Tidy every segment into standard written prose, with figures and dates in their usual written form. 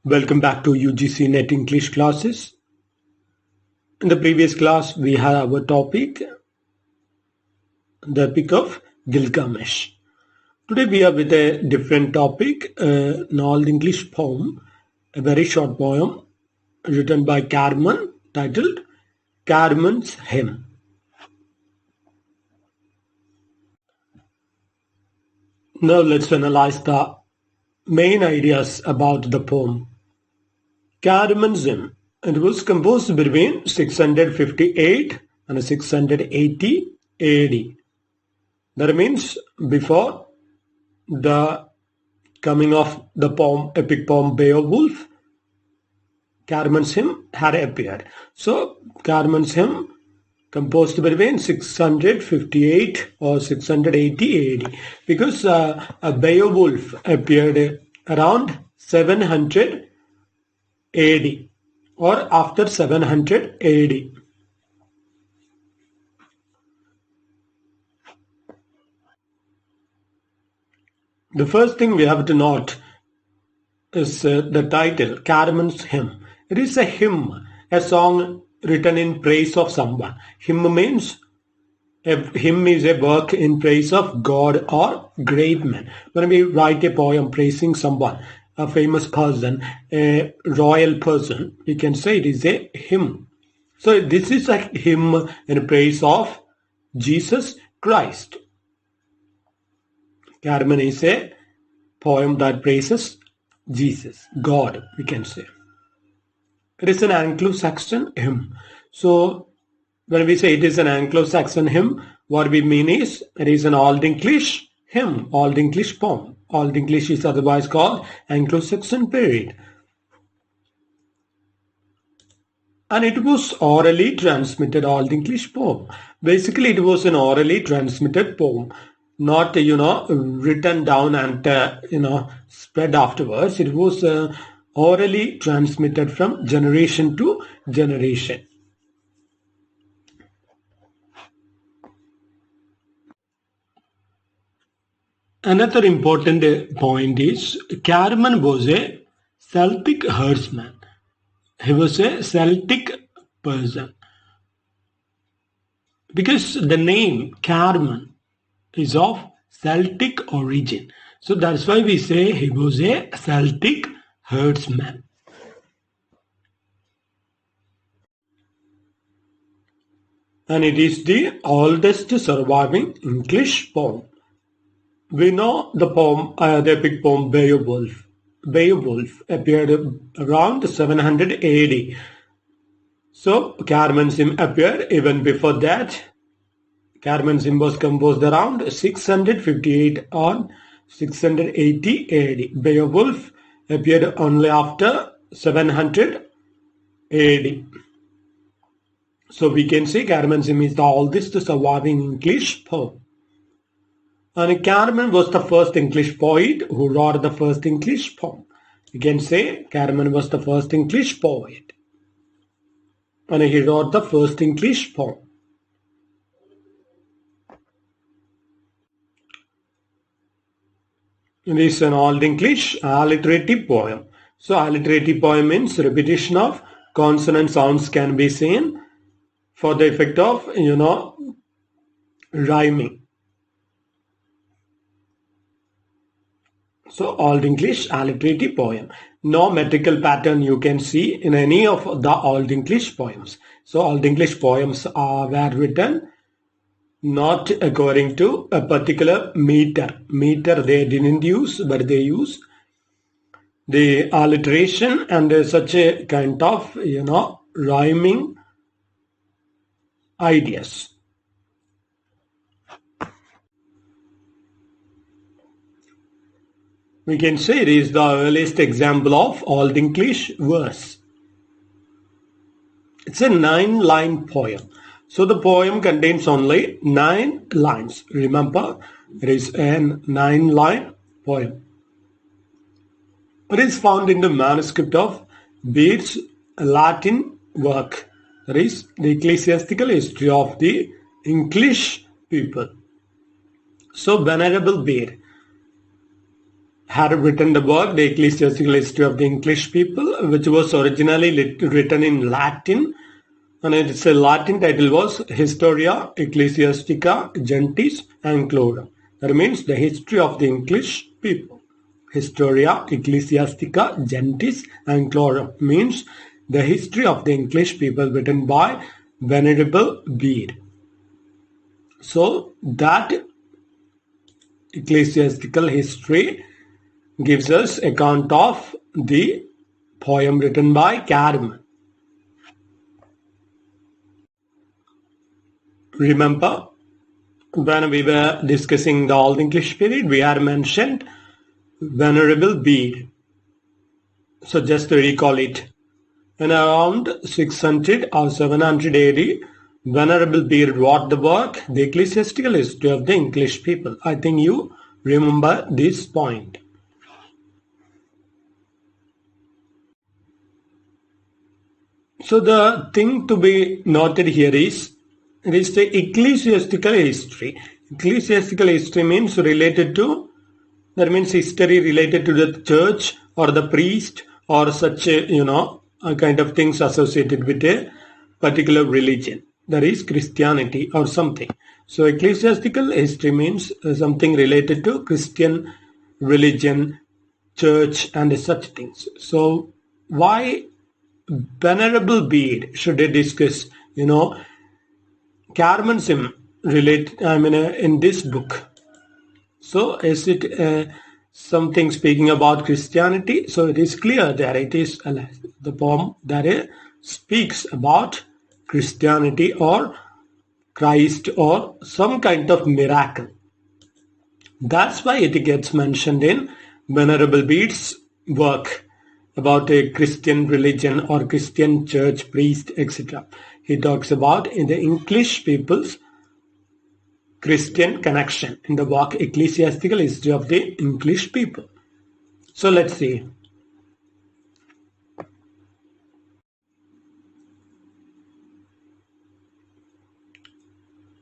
Welcome back to UGC Net English classes. In the previous class, we had our topic, the Epic of Gilgamesh. Today we are with a different topic, an old English poem, a very short poem written by Cadmon titled Cadmon's Hymn. Now let's analyze the main ideas about the poem. Cadmon's Hymn. It was composed between 658 and 680 AD. That means before the coming of the poem, epic poem Beowulf, Cadmon's Hymn had appeared. So Cadmon's Hymn composed between 658 or 680 AD because Beowulf appeared around 700 AD or after 700 AD. The first thing we have to note is the title, Cadmon's Hymn. It is a hymn, a song written in praise of someone. Hymn means a hymn is a work in praise of God or great men. When we write a poem praising someone, a famous person, a royal person, we can say it is a hymn. So this is a hymn in praise of Jesus Christ. Cadmon is a poem that praises Jesus, God, we can say. It is an Anglo-Saxon hymn. So when we say it is an Anglo-Saxon hymn, what we mean is it is an Old English hymn, Old English poem. Old English is otherwise called Anglo-Saxon period. And it was orally transmitted Old English poem. Basically, it was an orally transmitted poem, not, written down and, spread afterwards. It was orally transmitted from generation to generation. Another important point is Cadmon was a Celtic herdsman. He was a Celtic person. Because the name Cadmon is of Celtic origin. So that's why we say he was a Celtic herdsman. And it is the oldest surviving English poem. We know the poem, the epic poem Beowulf. Beowulf appeared around 700 AD. So Cadmon's Hymn appeared even before that. Cadmon's Hymn was composed around 658 or 680 AD. Beowulf appeared only after 700 AD. So we can say Cadmon's Hymn is the oldest surviving English poem. And Cadmon was the first English poet who wrote the first English poem. We can say Cadmon was the first English poet. And he wrote the first English poem. It is an Old English alliterative poem. So alliterative poem means repetition of consonant sounds can be seen for the effect of, rhyming. So Old English alliterative poem. No metrical pattern you can see in any of the Old English poems. So Old English poems were written not according to a particular meter. Meter they didn't use, but they use the alliteration and such a kind of, rhyming ideas. We can say it is the earliest example of Old English verse. It's a 9-line poem. So the poem contains only 9 lines. Remember, it is a 9-line poem. It is found in the manuscript of Bede's Latin work. That is the ecclesiastical history of the English people. So Venerable Bede had written the work, The Ecclesiastical History of the English People, which was originally written in Latin. And its Latin title was Historia Ecclesiastica Gentis Anglorum. That means the history of the English people. Historia Ecclesiastica Gentis Anglorum means the history of the English people, written by Venerable Bede. So that ecclesiastical history gives us account of the poem written by Cadmon. Remember, when we were discussing the Old English period, we had mentioned Venerable Bede. So just to recall it, in around 600 or 700 AD, Venerable Bede wrote the work, The Ecclesiastical History of the English People. I think you remember this point. So the thing to be noted here is, it is the ecclesiastical history. Ecclesiastical history means related to, that means history related to the church or the priest or such a kind of things associated with a particular religion. That is Christianity or something. So ecclesiastical history means something related to Christian religion, church and such things. So why Venerable Bede should they discuss, Cadmon's hymn in this book? So is it something speaking about Christianity? So it is clear that it is the poem that speaks about Christianity or Christ or some kind of miracle. That's why it gets mentioned in Venerable Bede's work about a Christian religion or Christian church, priest, etc. He talks about in the English people's Christian connection in the work Ecclesiastical History of the English People. So let's see.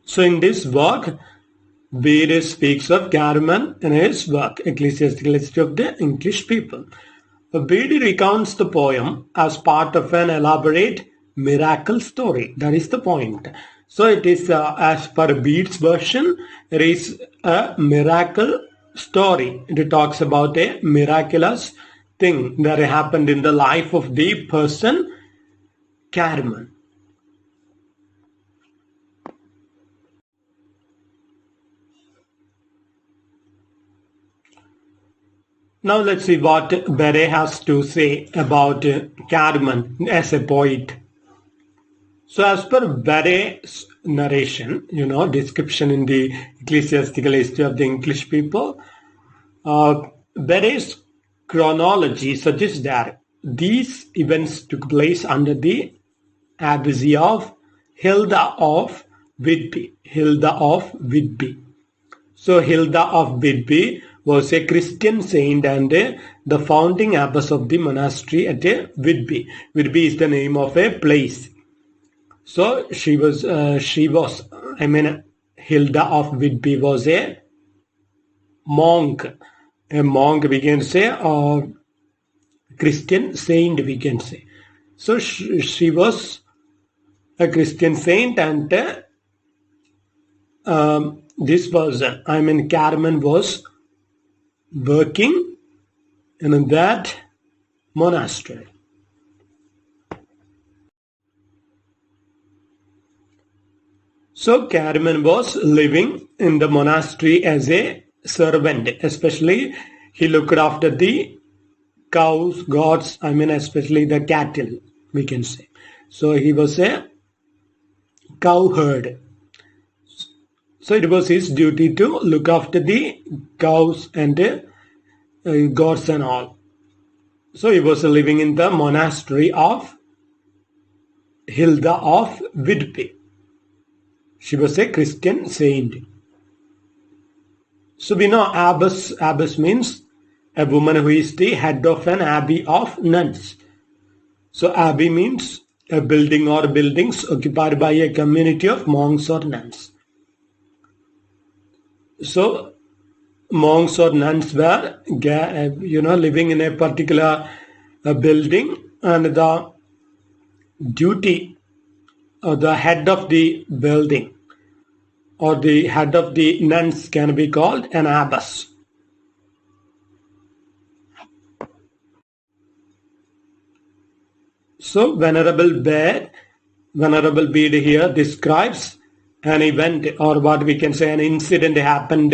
So in this work, Bede speaks of Cadmon in his work Ecclesiastical History of the English People. Bede recounts the poem as part of an elaborate miracle story. That is the point. So it is, as per Bede's version, it is a miracle story. It talks about a miraculous thing that happened in the life of the person Cadmon. Now let's see what Bede has to say about Cadmon as a poet. So as per Bede's narration, description in the Ecclesiastical History of the English People, Bede's chronology suggests that these events took place under the abbacy of Hilda of Whitby. Hilda of Whitby. So Hilda of Whitby was a Christian saint and the founding abbess of the monastery at Whitby. Whitby is the name of a place. So Hilda of Whitby was a monk. A monk we can say, or Christian saint we can say. So she was a Christian saint and this person, Cadmon was working in that monastery. So Cadmon was living in the monastery as a servant, especially he looked after the cows, goats, especially the cattle, we can say. So he was a cowherd. So it was his duty to look after the cows and goats and all. So he was living in the monastery of Hilda of Whitby. She was a Christian saint. So we know abbess. Abbess means a woman who is the head of an abbey of nuns. So abbey means a building or buildings occupied by a community of monks or nuns. So monks or nuns were living in a particular building, and the duty or the head of the building or the head of the nuns can be called an abbess. So Venerable Bede here describes an event, or what we can say an incident happened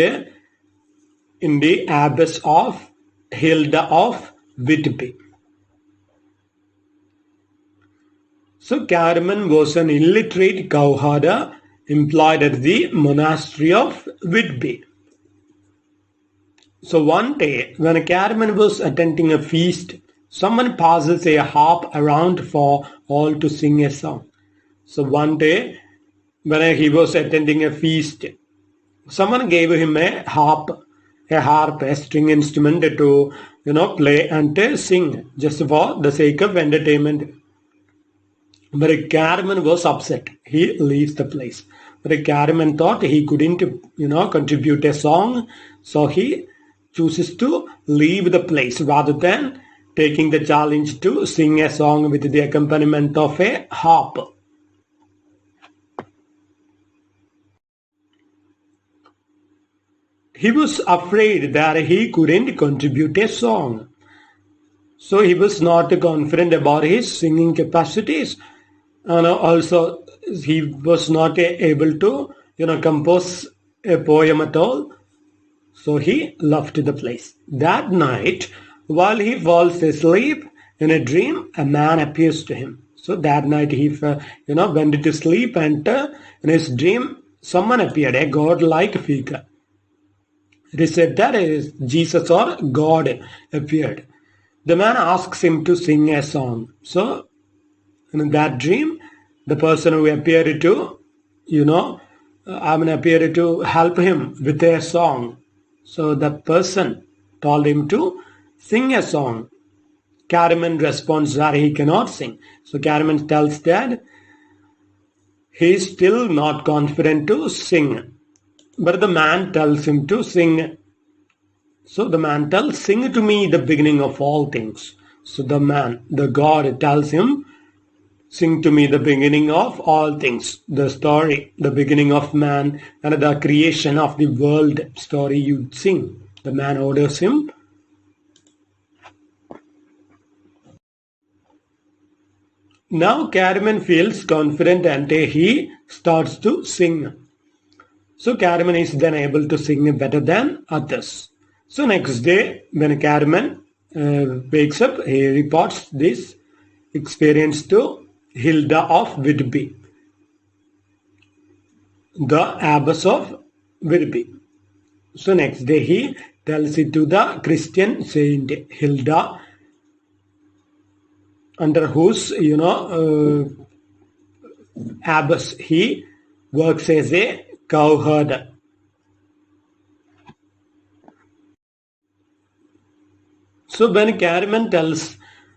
in the abbess of Hilda of Whitby. So Cadmon was an illiterate cowherder employed at the monastery of Whitby. So one day when Cadmon was attending a feast, someone passes a harp around for all to sing a song. So one day when he was attending a feast, someone gave him a harp, a string instrument to play and sing just for the sake of entertainment. But Cadmon was upset. He leaves the place. But Cadmon thought he couldn't contribute a song, so he chooses to leave the place rather than taking the challenge to sing a song with the accompaniment of a harp. He was afraid that he couldn't contribute a song. So he was not confident about his singing capacities. And also he was not able to compose a poem at all. So he left the place. That night, while he falls asleep in a dream, a man appears to him. So that night he went to sleep, and in his dream someone appeared, a god-like figure. It is said that Jesus or God appeared. The man asks him to sing a song. So in that dream, the person who appeared to appeared to help him with a song. So the person told him to sing a song. Cadmon responds that he cannot sing. So Cadmon tells that he is still not confident to sing. But the man tells him to sing. So the man tells, "Sing to me the beginning of all things." So the God tells him, "Sing to me the beginning of all things." The story, the beginning of man and the creation of the world story you sing. The man orders him. Now Cadmon feels confident and he starts to sing. So Cadmon is then able to sing better than others. So next day when Cadmon wakes up, he reports this experience to Hilda of Whitby, the abbess of Whitby. So next day he tells it to the Christian saint Hilda, under whose abbess he works as a cowherder. So when Cadmon tells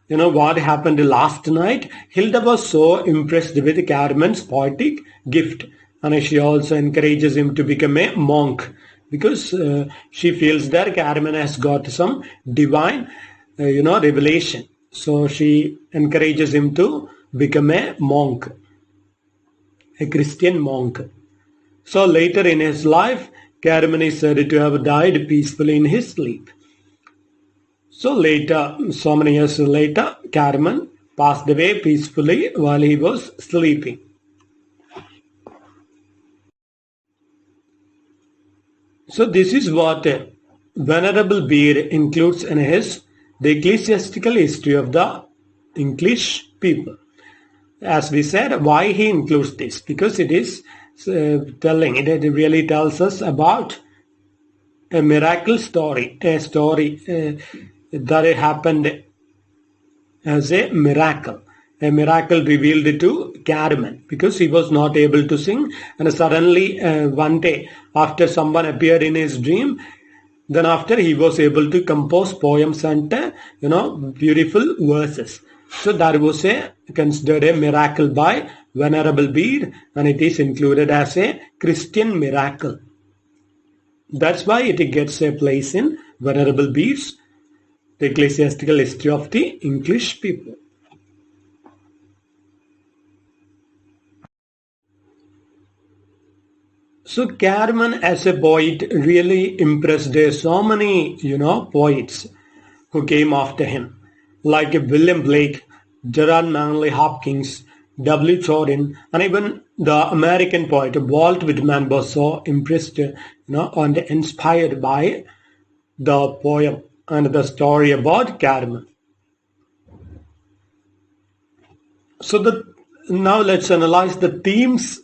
what happened last night, Hilda was so impressed with Cadmon's poetic gift, and she also encourages him to become a monk, because she feels that Cadmon has got some divine revelation. So she encourages him to become a monk, a Christian monk. So later in his life, Cadmon is said to have died peacefully in his sleep. So later, so many years later, Cadmon passed away peacefully while he was sleeping. So this is what Venerable Bede includes in the ecclesiastical history of the English people. As we said, why he includes this? Because it is it really tells us about a miracle story, a story that happened as a miracle revealed to Cadmon, because he was not able to sing, and suddenly one day after someone appeared in his dream, then after he was able to compose poems and beautiful verses. So that was considered a miracle by Venerable Bede, and it is included as a Christian miracle. That's why it gets a place in Venerable Bede's The Ecclesiastical History of the English People. So Cadmon as a poet really impressed so many, poets who came after him, like William Blake, Gerard Manley Hopkins, W. Jordan, and even the American poet Walt Whitman was so impressed, and inspired by the poem and the story about Cadmon. So now let's analyze the themes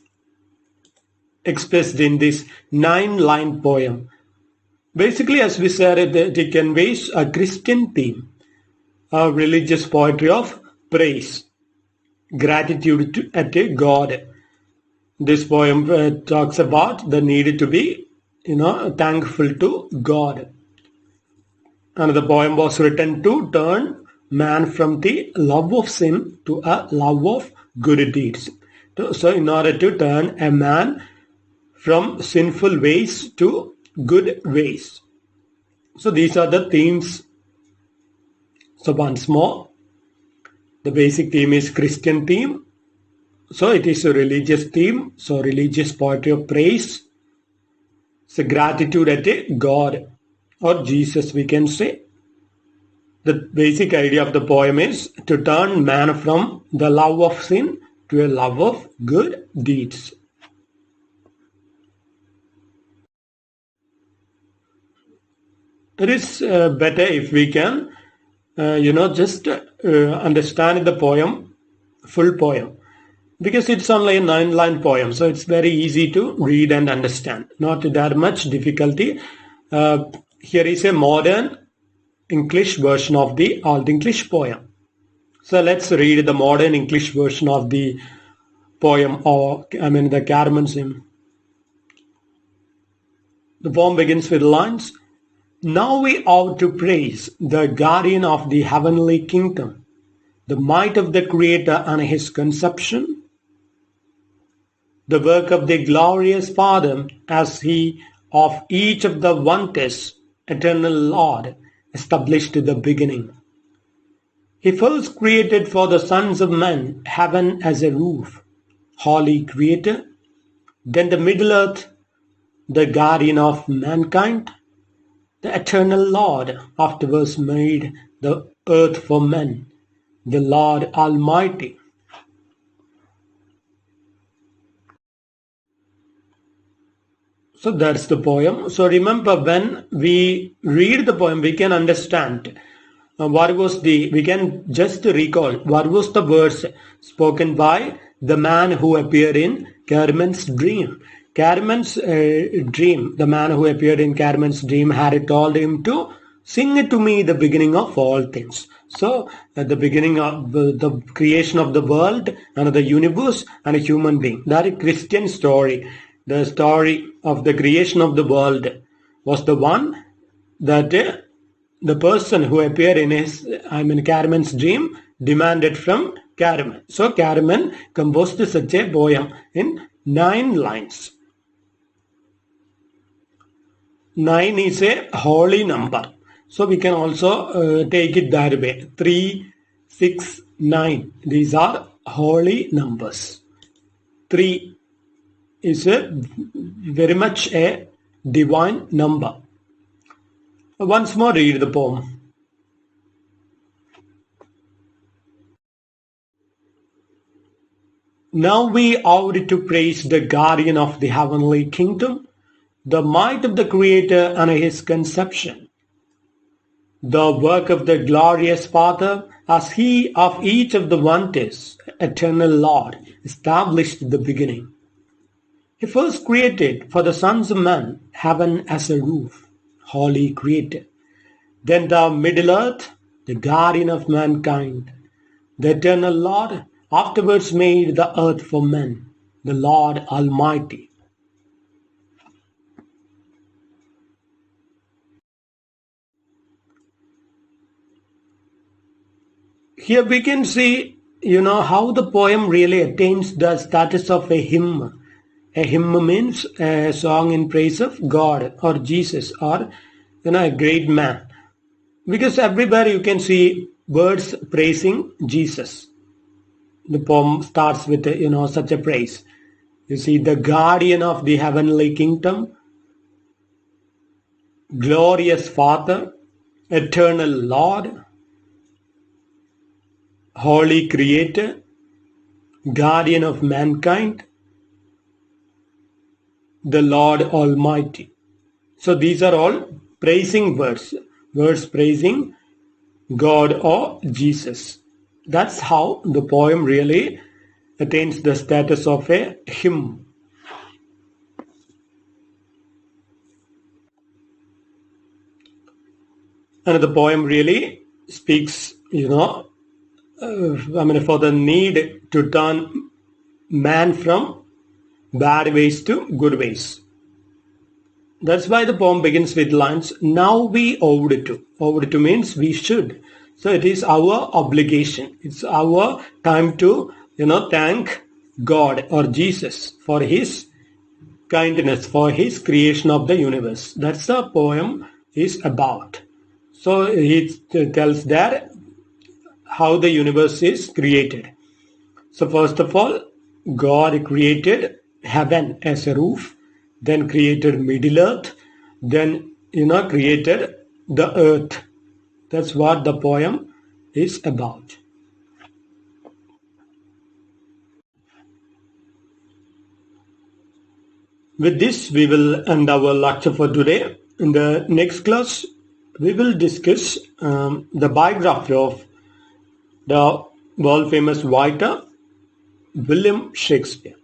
expressed in this 9-line poem. Basically, as we said, it conveys a Christian theme, a religious poetry of praise, gratitude at God. This poem talks about the need to be, thankful to God. And the poem was written to turn man from the love of sin to a love of good deeds. So in order to turn a man from sinful ways to good ways. So these are the themes. So once more, the basic theme is Christian theme. So it is a religious theme. So religious poetry of praise. So gratitude at God or Jesus, we can say. The basic idea of the poem is to turn man from the love of sin to a love of good deeds. It is better if we can, just understand the poem, full poem, because it's only a 9-line poem, so it's very easy to read and understand. Not that much difficulty. Here is a modern English version of the Old English poem. So let's read the modern English version of the poem, the Cadmon's hymn. The poem begins with lines. Now we ought to praise the guardian of the heavenly kingdom, the might of the Creator and his conception, the work of the glorious Father as he of each of the wonders, eternal Lord, established the beginning. He first created for the sons of men heaven as a roof, holy Creator, then the middle earth, the guardian of mankind, the eternal Lord afterwards made the earth for men, the Lord Almighty. So that's the poem. So remember, when we read the poem, we can understand we can just recall what was the verse spoken by the man who appeared in Cadmon's dream. Cadmon's dream, the man who appeared in Cadmon's dream had told him to sing to me the beginning of all things. So at the beginning of the creation of the world and the universe and a human being. That is Christian story. The story of the creation of the world was the one that the person who appeared in Cadmon's dream demanded from Cadmon. So Cadmon composed such a poem in 9 lines. 9 is a holy number. So we can also take it that way. 3, 6, 9. These are holy numbers. 3 is very much a divine number. Once more read the poem. Now we ought to praise the guardian of the heavenly kingdom, the might of the Creator and his conception, the work of the glorious Father as he of each of the wonders, eternal Lord, established the beginning. He first created for the sons of men heaven as a roof, holy Creator, then the middle earth, the guardian of mankind, the eternal Lord afterwards made the earth for men, the Lord Almighty. Here we can see, how the poem really attains the status of a hymn. A hymn means a song in praise of God or Jesus or a great man. Because everywhere you can see words praising Jesus. The poem starts with such a praise. You see, the guardian of the heavenly kingdom, glorious Father, eternal Lord, holy Creator, guardian of mankind, the Lord Almighty. So these are all praising words praising God or Jesus. That's how the poem really attains the status of a hymn. And the poem really speaks, for the need to turn man from bad ways to good ways. That's why the poem begins with lines, now we owed to. Owed to means we should. So it is our obligation. It's our time to, thank God or Jesus for his kindness, for his creation of the universe. That's the poem is about. So he tells that how the universe is created. So first of all, God created heaven as a roof, then created Middle Earth, then created the earth. That's what the poem is about. With this, we will end our lecture for today. In the next class, we will discuss the biography of the world-famous writer William Shakespeare.